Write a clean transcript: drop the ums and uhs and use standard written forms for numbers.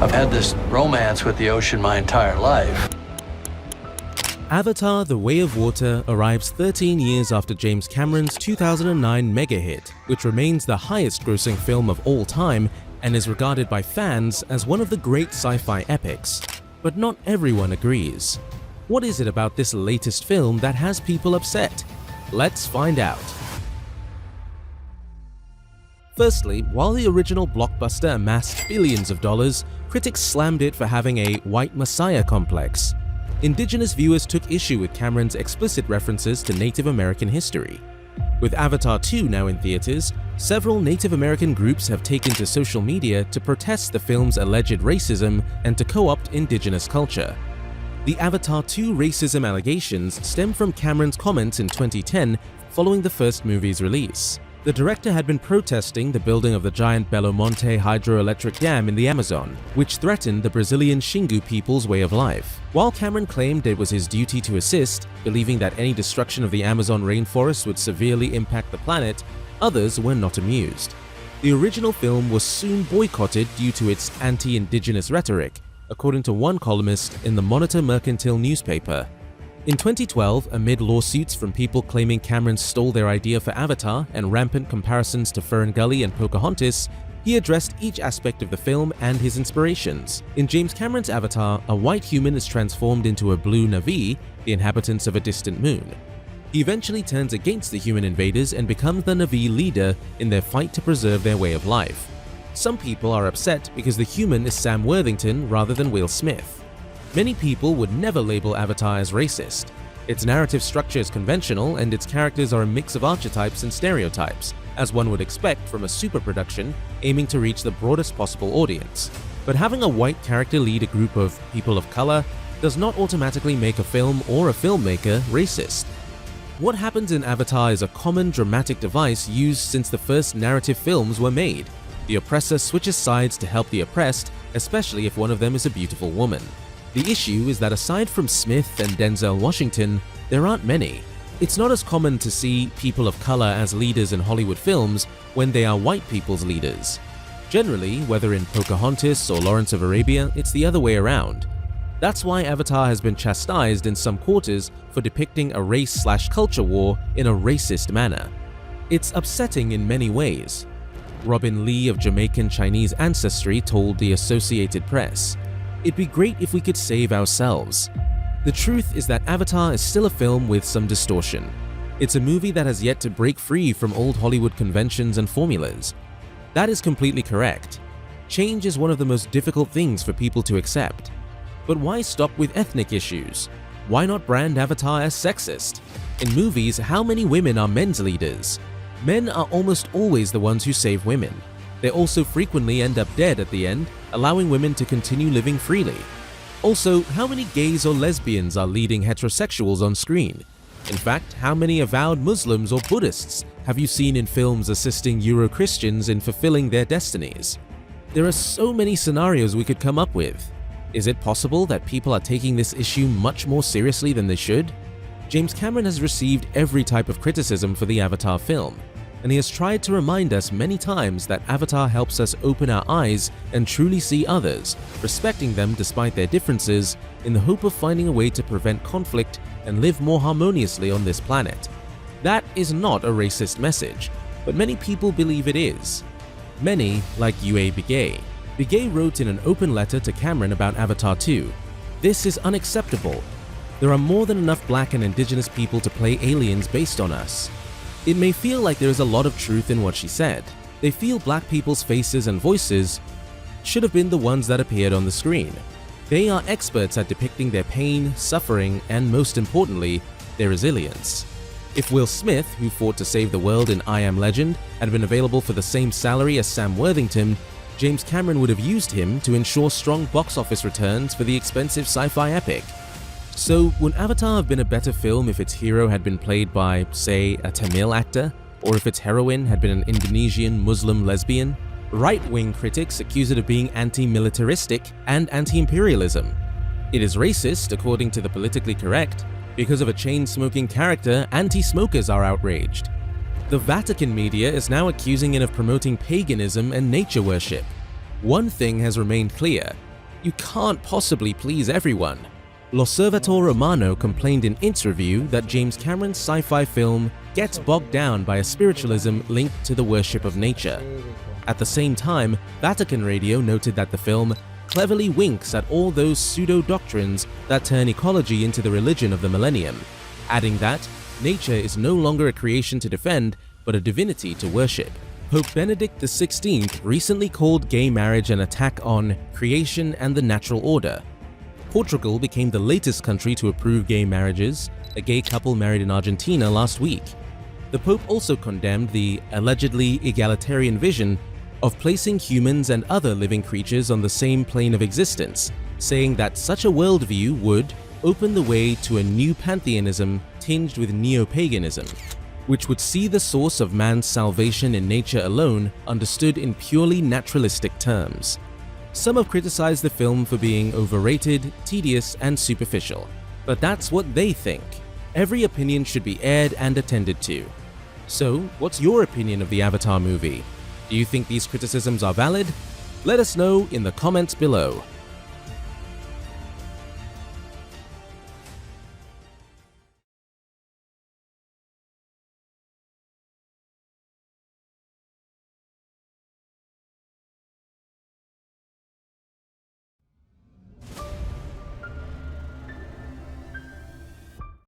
I've had this romance with the ocean my entire life. Avatar: The Way of Water arrives 13 years after James Cameron's 2009 mega hit, which remains the highest-grossing film of all time and is regarded by fans as one of the great sci-fi epics. But not everyone agrees. What is it about this latest film that has people upset? Let's find out. Firstly, while the original blockbuster amassed billions of dollars, critics slammed it for having a white messiah complex. Indigenous viewers took issue with Cameron's explicit references to Native American history. With Avatar 2 now in theaters, several Native American groups have taken to social media to protest the film's alleged racism and to co-opt indigenous culture. The Avatar 2 racism allegations stem from Cameron's comments in 2010 following the first movie's release. The director had been protesting the building of the giant Belo Monte hydroelectric dam in the Amazon, which threatened the Brazilian Xingu people's way of life. While Cameron claimed it was his duty to assist, believing that any destruction of the Amazon rainforest would severely impact the planet, others were not amused. The original film was soon boycotted due to its anti-indigenous rhetoric, according to one columnist in the Monitor Mercantile newspaper. In 2012, amid lawsuits from people claiming Cameron stole their idea for Avatar and rampant comparisons to Ferngully and Pocahontas, he addressed each aspect of the film and his inspirations. In James Cameron's Avatar, a white human is transformed into a blue Na'vi, the inhabitants of a distant moon. He eventually turns against the human invaders and becomes the Na'vi leader in their fight to preserve their way of life. Some people are upset because the human is Sam Worthington rather than Will Smith. Many people would never label Avatar as racist. Its narrative structure is conventional and its characters are a mix of archetypes and stereotypes, as one would expect from a superproduction aiming to reach the broadest possible audience. But having a white character lead a group of people of color does not automatically make a film or a filmmaker racist. What happens in Avatar is a common dramatic device used since the first narrative films were made. The oppressor switches sides to help the oppressed, especially if one of them is a beautiful woman. The issue is that aside from Smith and Denzel Washington, there aren't many. It's not as common to see people of color as leaders in Hollywood films when they are white people's leaders. Generally, whether in Pocahontas or Lawrence of Arabia, it's the other way around. That's why Avatar has been chastised in some quarters for depicting a race/culture war in a racist manner. It's upsetting in many ways. Robin Lee of Jamaican Chinese ancestry told the Associated Press, "It'd be great if we could save ourselves." The truth is that Avatar is still a film with some distortion. It's a movie that has yet to break free from old Hollywood conventions and formulas. That is completely correct. Change is one of the most difficult things for people to accept. But why stop with ethnic issues? Why not brand Avatar as sexist? In movies, how many women are men's leaders? Men are almost always the ones who save women. They also frequently end up dead at the end, allowing women to continue living freely. Also, how many gays or lesbians are leading heterosexuals on screen? In fact, how many avowed Muslims or Buddhists have you seen in films assisting Euro-Christians in fulfilling their destinies? There are so many scenarios we could come up with. Is it possible that people are taking this issue much more seriously than they should? James Cameron has received every type of criticism for the Avatar film, and he has tried to remind us many times that Avatar helps us open our eyes and truly see others, respecting them despite their differences, in the hope of finding a way to prevent conflict and live more harmoniously on this planet. That is not a racist message, but many people believe it is. Many, like Yue Bigay. Bigay wrote in an open letter to Cameron about Avatar 2, "This is unacceptable. There are more than enough black and indigenous people to play aliens based on us." It may feel like there is a lot of truth in what she said. They feel black people's faces and voices should have been the ones that appeared on the screen. They are experts at depicting their pain, suffering, and most importantly, their resilience. If Will Smith, who fought to save the world in I Am Legend, had been available for the same salary as Sam Worthington, James Cameron would have used him to ensure strong box office returns for the expensive sci-fi epic. So, would Avatar have been a better film if its hero had been played by, say, a Tamil actor? Or if its heroine had been an Indonesian Muslim lesbian? Right-wing critics accuse it of being anti-militaristic and anti-imperialism. It is racist, according to the politically correct. Because of a chain-smoking character, anti-smokers are outraged. The Vatican media is now accusing it of promoting paganism and nature worship. One thing has remained clear. You can't possibly please everyone. L'Osservatore Romano complained in interview that James Cameron's sci-fi film gets bogged down by a spiritualism linked to the worship of nature. At the same time, Vatican Radio noted that the film cleverly winks at all those pseudo-doctrines that turn ecology into the religion of the millennium, adding that nature is no longer a creation to defend, but a divinity to worship. Pope Benedict XVI recently called gay marriage an attack on creation and the natural order. Portugal became the latest country to approve gay marriages, a gay couple married in Argentina last week. The Pope also condemned the allegedly egalitarian vision of placing humans and other living creatures on the same plane of existence, saying that such a worldview would open the way to a new pantheism tinged with neo-paganism, which would see the source of man's salvation in nature alone understood in purely naturalistic terms. Some have criticized the film for being overrated, tedious, and superficial, but that's what they think. Every opinion should be aired and attended to. So, what's your opinion of the Avatar movie? Do you think these criticisms are valid? Let us know in the comments below.